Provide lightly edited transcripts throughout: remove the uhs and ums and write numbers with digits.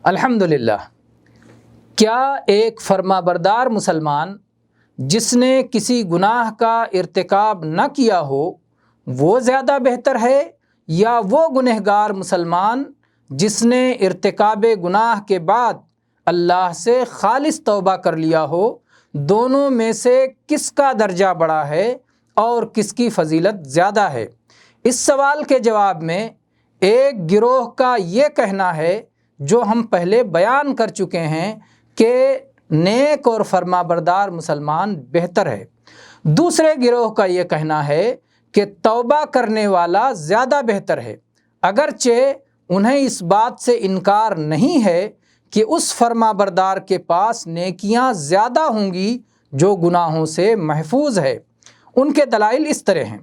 الحمدللہ، کیا ایک فرما بردار مسلمان جس نے کسی گناہ کا ارتکاب نہ کیا ہو وہ زیادہ بہتر ہے، یا وہ گنہگار مسلمان جس نے ارتکاب گناہ کے بعد اللہ سے خالص توبہ کر لیا ہو؟ دونوں میں سے کس کا درجہ بڑا ہے اور کس کی فضیلت زیادہ ہے؟ اس سوال کے جواب میں ایک گروہ کا یہ کہنا ہے، جو ہم پہلے بیان کر چکے ہیں، کہ نیک اور فرما بردار مسلمان بہتر ہے۔ دوسرے گروہ کا یہ کہنا ہے کہ توبہ کرنے والا زیادہ بہتر ہے، اگرچہ انہیں اس بات سے انکار نہیں ہے کہ اس فرما بردار کے پاس نیکیاں زیادہ ہوں گی جو گناہوں سے محفوظ ہے۔ ان کے دلائل اس طرح ہیں۔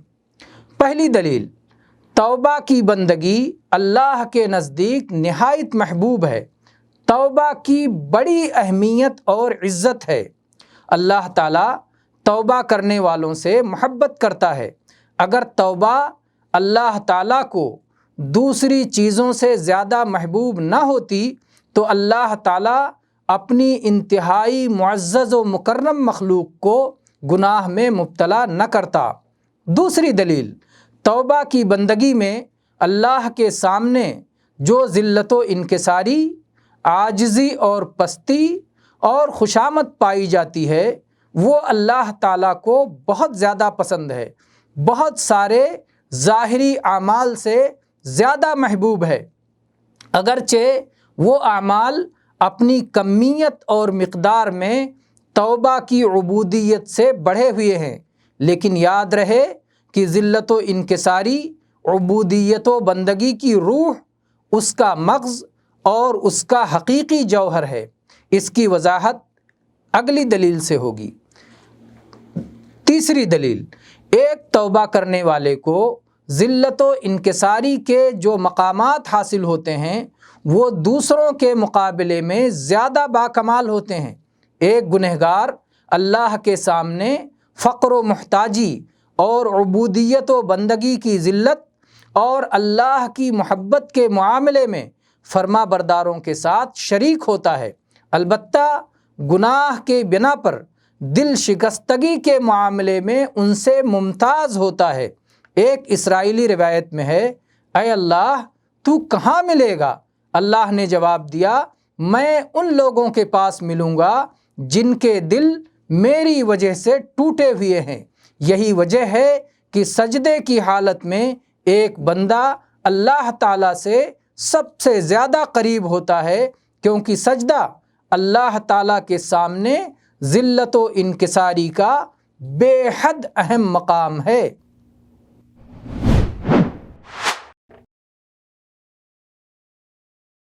پہلی دلیل، توبہ کی بندگی اللہ کے نزدیک نہایت محبوب ہے۔ توبہ کی بڑی اہمیت اور عزت ہے۔ اللہ تعالیٰ توبہ کرنے والوں سے محبت کرتا ہے۔ اگر توبہ اللہ تعالیٰ کو دوسری چیزوں سے زیادہ محبوب نہ ہوتی تو اللہ تعالیٰ اپنی انتہائی معزز و مکرم مخلوق کو گناہ میں مبتلا نہ کرتا۔ دوسری دلیل، توبہ کی بندگی میں اللہ کے سامنے جو ذلت و انکساری، عاجزی اور پستی اور خوشامد پائی جاتی ہے وہ اللہ تعالیٰ کو بہت زیادہ پسند ہے، بہت سارے ظاہری اعمال سے زیادہ محبوب ہے۔ اگرچہ وہ اعمال اپنی کمیت اور مقدار میں توبہ کی عبودیت سے بڑھے ہوئے ہیں، لیکن یاد رہے کہ ذلت و انکساری عبودیت و بندگی کی روح، اس کا مغز اور اس کا حقیقی جوہر ہے۔ اس کی وضاحت اگلی دلیل سے ہوگی۔ تیسری دلیل، ایک توبہ کرنے والے کو ذلت و انکساری کے جو مقامات حاصل ہوتے ہیں وہ دوسروں کے مقابلے میں زیادہ باکمال ہوتے ہیں۔ ایک گنہگار اللہ کے سامنے فقر و محتاجی اور عبودیت و بندگی کی ذلت اور اللہ کی محبت کے معاملے میں فرما برداروں کے ساتھ شریک ہوتا ہے، البتہ گناہ کے بنا پر دل شکستگی کے معاملے میں ان سے ممتاز ہوتا ہے۔ ایک اسرائیلی روایت میں ہے، اے اللہ تو کہاں ملے گا؟ اللہ نے جواب دیا، میں ان لوگوں کے پاس ملوں گا جن کے دل میری وجہ سے ٹوٹے ہوئے ہیں۔ یہی وجہ ہے کہ سجدے کی حالت میں ایک بندہ اللہ تعالیٰ سے سب سے زیادہ قریب ہوتا ہے، کیونکہ سجدہ اللہ تعالیٰ کے سامنے ذلت و انکساری کا بے حد اہم مقام ہے۔